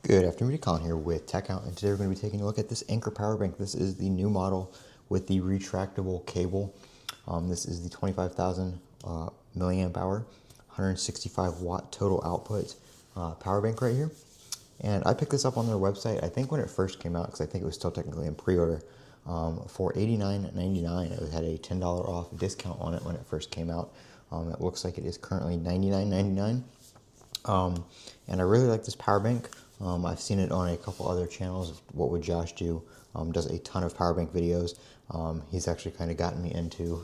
Good afternoon, Colin here with Techout, and today we're going to be taking a look at this Anker power bank. This is the new model with the retractable cable. This is the 25,000 milliamp hour, 165 watt total output power bank right here. And I picked this up on their website, I think when it first came out, because I think it was still technically in pre-order, for $89.99. It had a $10 off discount on it when it first came out. It looks like it is currently $99.99. And I really like this power bank. I've seen it on a couple other channels. What Would Josh Do? Does a ton of power bank videos. He's actually kind of gotten me into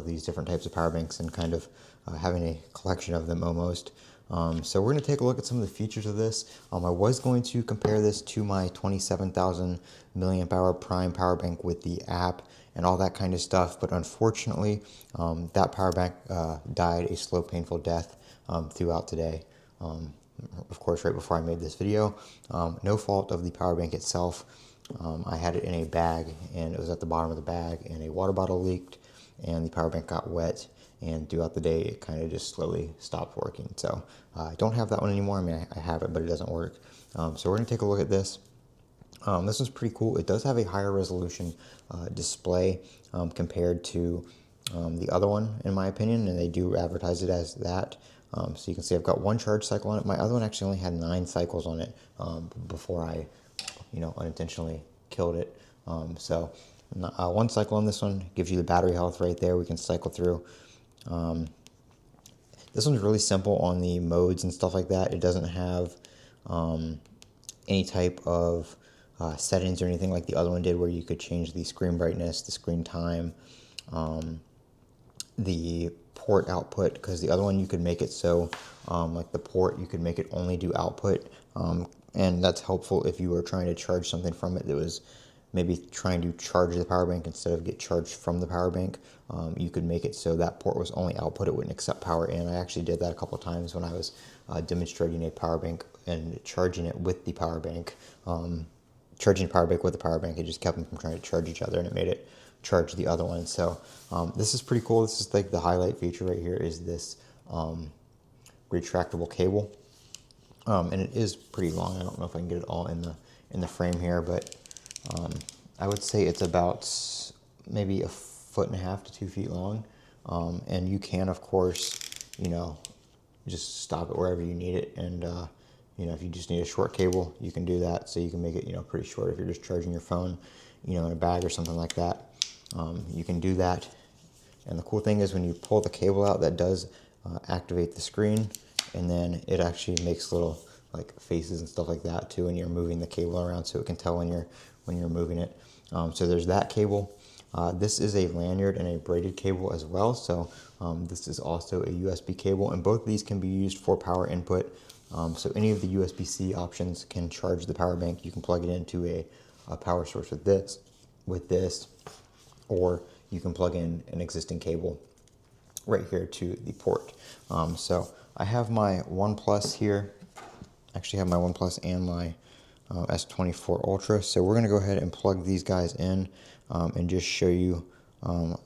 these different types of power banks and kind of having a collection of them almost. So we're going to take a look at some of the features of this. I was going to compare this to my 27,000 milliamp hour prime power bank with the app and all that kind of stuff, but unfortunately that power bank died a slow, painful death throughout today. Of course, right before I made this video. No fault of the power bank itself. I had it in a bag, and it was at the bottom of the bag, and a water bottle leaked, and the power bank got wet, and throughout the day, it kind of just slowly stopped working. So I don't have that one anymore. I mean, I have it, but it doesn't work. So we're going to take a look at this. This one's pretty cool. It does have a higher resolution display compared to the other one, in my opinion, and they do advertise it as that. So you can see I've got one charge cycle on it. My other one actually only had 9 cycles on it before I, unintentionally killed it. So one cycle on this one gives you the battery health right there. We can cycle through. This one's really simple on the modes and stuff like that. It doesn't have any type of settings or anything like the other one did, where you could change the screen brightness, the screen time, the port output, because the other one you could make it so like the port, you could make it only do output, and that's helpful if you were trying to charge something from it that was maybe trying to charge the power bank instead of get charged from the power bank. You could make it so that port was only output, it wouldn't accept power in. I actually did that a couple of times when I was demonstrating a power bank and charging it with the power bank. Charging the power bank with the power bank, it just kept them from trying to charge each other, and it made it charge the other one. So this is pretty cool. This is like the highlight feature right here, is this retractable cable, and it is pretty long. I don't know if I can get it all in the frame here, but I would say it's about maybe 1.5 to 2 feet long, and you can, of course, just stop it wherever you need it. And if you just need a short cable, you can do that. So you can make it pretty short if you're just charging your phone in a bag or something like that. You can do that. And the cool thing is, when you pull the cable out, that does activate the screen, and then it actually makes little like faces and stuff like that too, and you're moving the cable around, so it can tell when you're moving it. So there's that cable. This is a lanyard and a braided cable as well. So this is also a USB cable, and both of these can be used for power input. So any of the USB-C options can charge the power bank. You can plug it into a power source with this, or you can plug in an existing cable right here to the port. So I have my OnePlus here. I actually have my OnePlus and my S24 Ultra. So we're going to go ahead and plug these guys in and just show you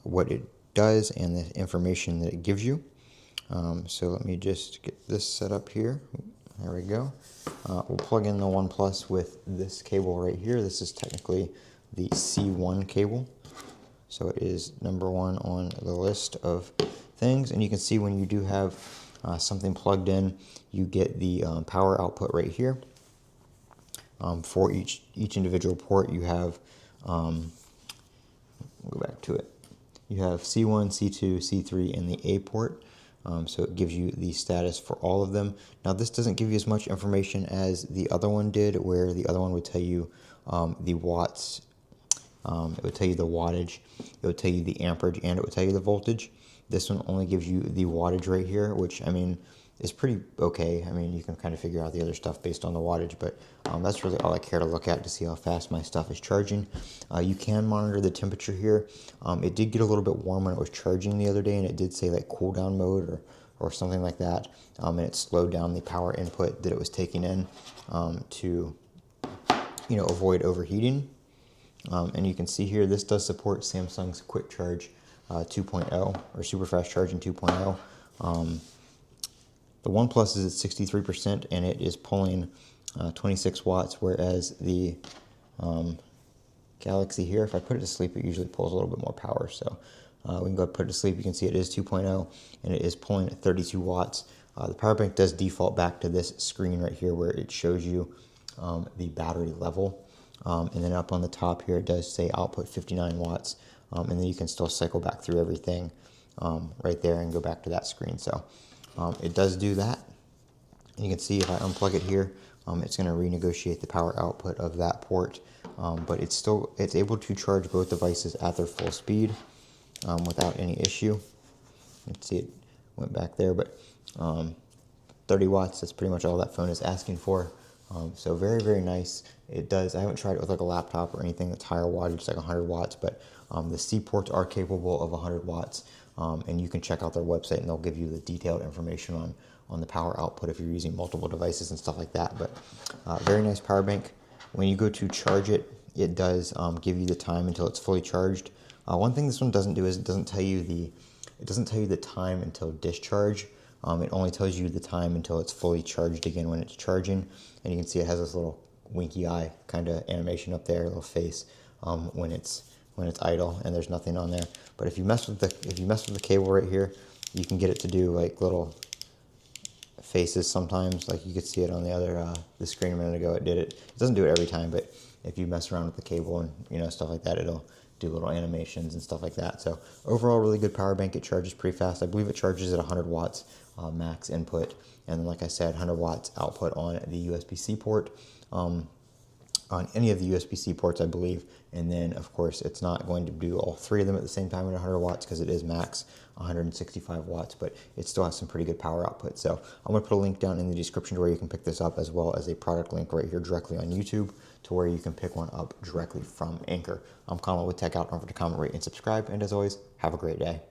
what it does and the information that it gives you. So let me just get this set up here. There we go. We'll plug in the OnePlus with this cable right here. This is technically the C1 cable. So it is number 1 on the list of things. And you can see when you do have something plugged in, you get the power output right here. For each individual port, you have, we'll go back to it. You have C1, C2, C3, and the A port. So it gives you the status for all of them. Now, this doesn't give you as much information as the other one did, where the other one would tell you the watts. It would tell you the wattage, it would tell you the amperage, and it would tell you the voltage. This one only gives you the wattage right here, which, I mean, is pretty okay. I mean, you can kind of figure out the other stuff based on the wattage, but that's really all I care to look at to see how fast my stuff is charging. You can monitor the temperature here. It did get a little bit warm when it was charging the other day, and it did say like cool down mode or something like that, and it slowed down the power input that it was taking in to avoid overheating. And you can see here, this does support Samsung's Quick Charge 2.0 or Super Fast Charging 2.0. The OnePlus is at 63%, and it is pulling 26 watts, whereas the Galaxy here, if I put it to sleep, it usually pulls a little bit more power. So we can go put it to sleep. You can see it is 2.0 and it is pulling at 32 watts. The power bank does default back to this screen right here where it shows you the battery level. And then up on the top here, it does say output 59 watts. And then you can still cycle back through everything right there and go back to that screen. So it does do that. And you can see if I unplug it here, it's going to renegotiate the power output of that port. But it's able to charge both devices at their full speed without any issue. You can see it went back there, but 30 watts, that's pretty much all that phone is asking for. So very, very nice. It does, I haven't tried it with like a laptop or anything that's higher wattage, like 100 watts, but the C ports are capable of 100 watts. And you can check out their website and they'll give you the detailed information on the power output if you're using multiple devices and stuff like that. But very nice power bank. When you go to charge it, it does give you the time until it's fully charged. One thing this one doesn't do is it doesn't tell you the time until discharge. It only tells you the time until it's fully charged again when it's charging. And you can see it has this little winky eye kind of animation up there, little face when it's idle and there's nothing on there. But if you mess with the cable right here, you can get it to do like little faces sometimes. Like you could see it on the screen a minute ago. It did it. It doesn't do it every time, but if you mess around with the cable and stuff like that, it'll do little animations and stuff like that. So overall, really good power bank. It charges pretty fast. I believe it charges at 100 watts max input, and then like I said, 100 watts output on the USB-C port. On any of the USB-C ports, I believe. And then, of course, it's not going to do all three of them at the same time at 100 watts because it is max 165 watts, but it still has some pretty good power output. So I'm going to put a link down in the description to where you can pick this up, as well as a product link right here directly on YouTube to where you can pick one up directly from Anker. I'm Colin with Techout. Don't forget to comment, rate, and subscribe. And as always, have a great day.